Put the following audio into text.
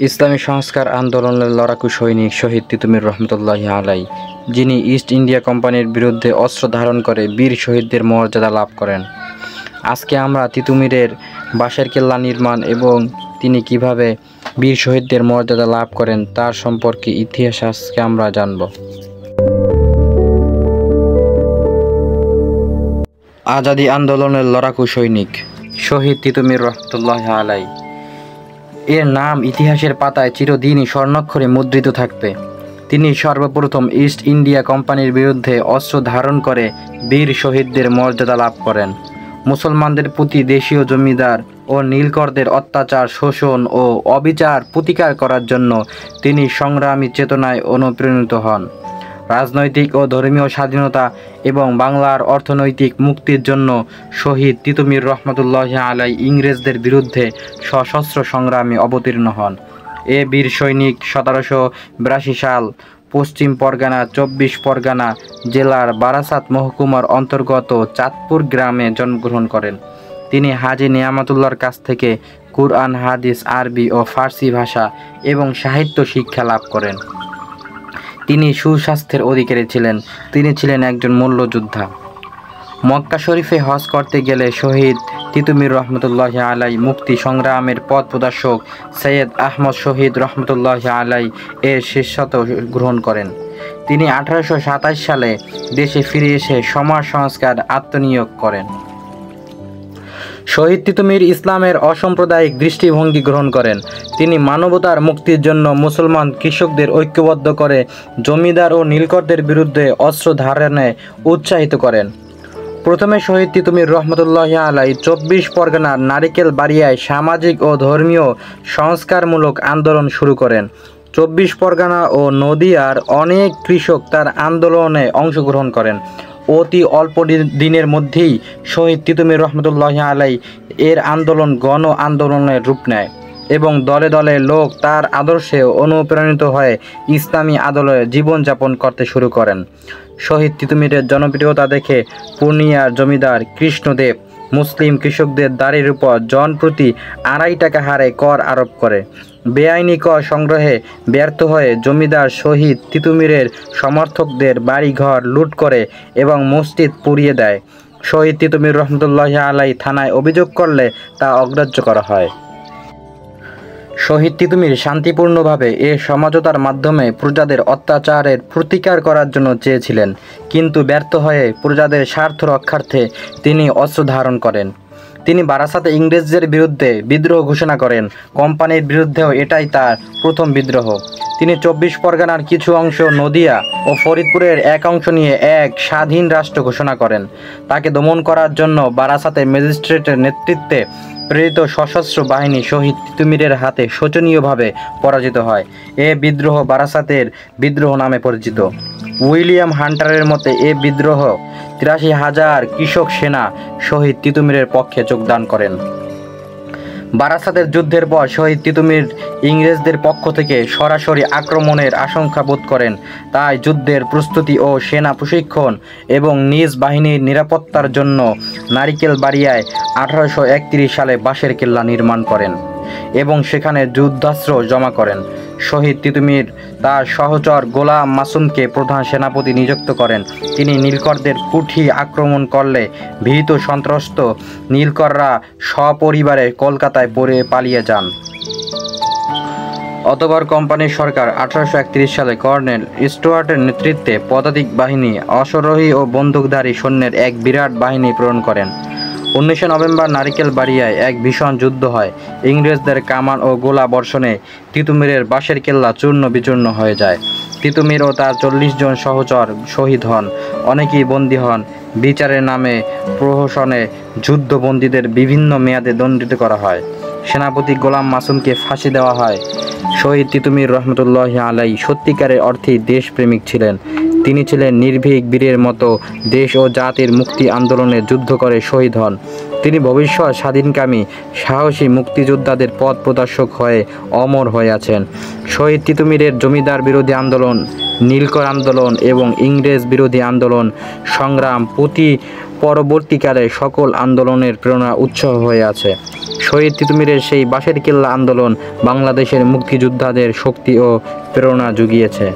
ইসলামী সংস্কার আন্দোলনের লড়াকু সৈনিক শহীদ তিতুমীর রহমতুল্লাহি আলাই, যিনি ইস্ট ইন্ডিয়া কোম্পানির বিরুদ্ধে অস্ত্র ধারণ করে বীর শহীদদের মর্যাদা লাভ করেন। আজকে আমরা তিতুমীরের বাঁশের কেল্লা নির্মাণ এবং তিনি কিভাবে বীর শহীদদের মর্যাদা লাভ করেন তার সম্পর্কে ইতিহাস আজকে আমরা জানব। আজাদী আন্দোলনের লড়াকু সৈনিক শহীদ তিতুমীর রহমতুল্লাহি আলাই, এর নাম ইতিহাসের পাতায় চিরদিনই স্বর্ণাক্ষরে মুদ্রিত থাকবে। তিনি সর্বপ্রথম ইস্ট ইন্ডিয়া কোম্পানির বিরুদ্ধে অস্ত্র ধারণ করে বীর শহীদদের মর্যাদা লাভ করেন। মুসলমানদের প্রতি দেশীয় জমিদার ও নীলকরদের অত্যাচার, শোষণ ও অবিচার প্রতিকার করার জন্য তিনি সংগ্রামী চেতনায় অনুপ্রাণিত হন। রাজনৈতিক ও ধর্মীয় স্বাধীনতা এবং বাংলার অর্থনৈতিক মুক্তির জন্য শহীদ তিতুমীর রহমতুল্লাহি আলাই ইংরেজদের বিরুদ্ধে সশস্ত্র সংগ্রামে অবতীর্ণ হন। এ বীর সৈনিক 1782 সাল পশ্চিম পরগনা 24 পরগনা জেলার বারাসাত মহকুমার অন্তর্গত চাঁদপুর গ্রামে জন্মগ্রহণ করেন। তিনি হাজী নিয়ামতুল্লাহর কাছ থেকে কুরআন, হাদিস, আরবি ও ফার্সি ভাষা এবং সাহিত্য শিক্ষা লাভ করেন। তিনি সুস্বাস্থ্যের অধিকারী ছিলেন। তিনি ছিলেন একজন মল্লযোদ্ধা। মক্কা শরীফে হজ করতে গেলে শহীদ তিতুমীর রহমতুল্লাহি আলাই মুক্তি সংগ্রামের পথ প্রদর্শক সৈয়দ আহমদ শহীদ রহমতুল্লাহি আলাই এর শিষ্যত্ব গ্রহণ করেন। তিনি 1827 সালে দেশে ফিরে এসে সমাজ সংস্কার আত্মনিয়োগ করেন। শহীদ তিতুমীর ইসলামের অসাম্প্রদায়িক দৃষ্টিভঙ্গি গ্রহণ করেন। তিনি মানবতার মুক্তির জন্য মুসলমান কৃষকদের ঐক্যবদ্ধ করে জমিদার ও নীলকরদের বিরুদ্ধে অস্ত্র ধারণে উৎসাহিত করেন। প্রথমে শহীদ তিতুমীর রহমতুল্লাহি আলাই 24 পরগনার নারিকেল বাড়িয়ায় সামাজিক ও ধর্মীয় সংস্কারমূলক আন্দোলন শুরু করেন। 24 পরগনা ও নদিয়ার অনেক কৃষক তার আন্দোলনে অংশগ্রহণ করেন। অতি অল্প দিনের মধ্যেই শহীদ তিতুমীর রহমতুল্লাহি আলাই এর আন্দোলন গণ আন্দোলনের রূপ নেয় এবং দলে দলে লোক তার আদর্শে অনুপ্রাণিত হয়ে ইসলামী আদলে জীবনযাপন করতে শুরু করেন। শহীদ তিতুমীরের জনপ্রিয়তা দেখে পূর্ণিয়ার জমিদার কৃষ্ণদেব মুসলিম কৃষকদের দাঁড়ির উপর জনপ্রতি 2.5 টাকা হারে কর আরোপ করে। বেআইনি কর সংগ্রহে ব্যর্থ হয়ে জমিদার শহীদ তিতুমীরের সমর্থকদের বাড়িঘর লুট করে এবং মসজিদ পুড়িয়ে দেয়। শহীদ তিতুমীর রহমতুল্লাহি আলাই থানায় অভিযোগ করলে তা অগ্রাহ্য করা হয়। শহীদ তিতুমীর শান্তিপূর্ণভাবে এ সমঝোতার মাধ্যমে প্রজাদের অত্যাচারের প্রতিকার করার জন্য চেয়েছিলেন, কিন্তু ব্যর্থ হয়ে প্রজাদের স্বার্থ রক্ষার্থে তিনি অস্ত্র ধারণ করেন। তিনি বারাসাতে ইংরেজদের বিরুদ্ধে বিদ্রোহ ঘোষণা করেন। কোম্পানির বিরুদ্ধেও এটাই তার প্রথম বিদ্রোহ। তিনি 24 পরগনার কিছু অংশ, নদিয়া ও ফরিদপুরের এক অংশ নিয়ে এক স্বাধীন রাষ্ট্র ঘোষণা করেন। তাকে দমন করার জন্য বারাসাতে ম্যাজিস্ট্রেটের নেতৃত্বে প্রেরিত সশস্ত্র বাহিনী শহীদ তিতুমীরের হাতে শোচনীয়ভাবে পরাজিত হয়। এ বিদ্রোহ বারাসাতের বিদ্রোহ নামে পরিচিত। উইলিয়াম হান্টারের মতে এ বিদ্রোহ 83,000 কৃষক সেনা শহীদ তিতুমীরের পক্ষে যোগদান করেন। বারাসাতের যুদ্ধের পর শহীদ তিতুমীর ইংরেজদের পক্ষ থেকে সরাসরি আক্রমণের আশঙ্কা বোধ করেন। তাই যুদ্ধের প্রস্তুতি ও সেনা প্রশিক্ষণ এবং নিজ বাহিনীর নিরাপত্তার জন্য নারিকেল বাড়িয়ায় 1831 সালে বাঁশের কেল্লা নির্মাণ করেন এবং সেখানে যুদ্ধাস্ত্র জমা করেন। শহীদ তিতুমীর তার সহচর গোলাম মাসুমকে প্রধান সেনাপতি নিযুক্ত করেন। তিনি নীলকরদের কুঠি আক্রমণ করলে ভীত সন্ত্রস্ত নীলকররা সপরিবারে কলকাতায় পালিয়ে যান। অতঃপর কোম্পানির সরকার 1831 সালে কর্নেল স্টুয়ার্টের নেতৃত্বে পদাতিক বাহিনী, অশ্বারোহী ও বন্দুকধারী সৈন্যের এক বিরাট বাহিনী প্রেরণ করেন। 19 নভেম্বর নারিকেল বাড়িয়ায় এক ভীষণ যুদ্ধ হয়। ইংরেজদের কামান ও গোলা বর্ষণে তিতুমীরের বাঁশের কেল্লা চূর্ণ বিচূর্ণ হয়ে যায়। তিতুমীর ও তার 40 জন সহচর শহীদ হন। অনেকেই বন্দী হন। বিচারের নামে প্রহসনে যুদ্ধবন্দীদের বিভিন্ন মেয়াদে দণ্ডিত করা হয়। সেনাপতি গোলাম মাসুমকে ফাঁসি দেওয়া হয়। শহীদ তিতুমীর রহমতুল্লাহি আলাই সত্যিকারের অর্থেই দেশপ্রেমিক ছিলেন। তিনি ছিলেন নির্ভীক বীরের মতো দেশ ও জাতির মুক্তি আন্দোলনে যুদ্ধ করে শহীদ হন। তিনি ভবিষ্যৎ স্বাধীনকামী সাহসী মুক্তিযোদ্ধাদের পথ প্রদর্শক হয়ে অমর হয়ে আছেন। শহীদ তিতুমীরের জমিদার বিরোধী আন্দোলন, নীলকর আন্দোলন এবং ইংরেজ বিরোধী আন্দোলন সংগ্রাম প্রতি পরবর্তীকালে সকল আন্দোলনের প্রেরণা উৎস হয়ে আছে। শহীদ তিতুমীরের সেই বাঁশের কেল্লা আন্দোলন বাংলাদেশের মুক্তিযোদ্ধাদের শক্তি ও প্রেরণা জুগিয়েছে।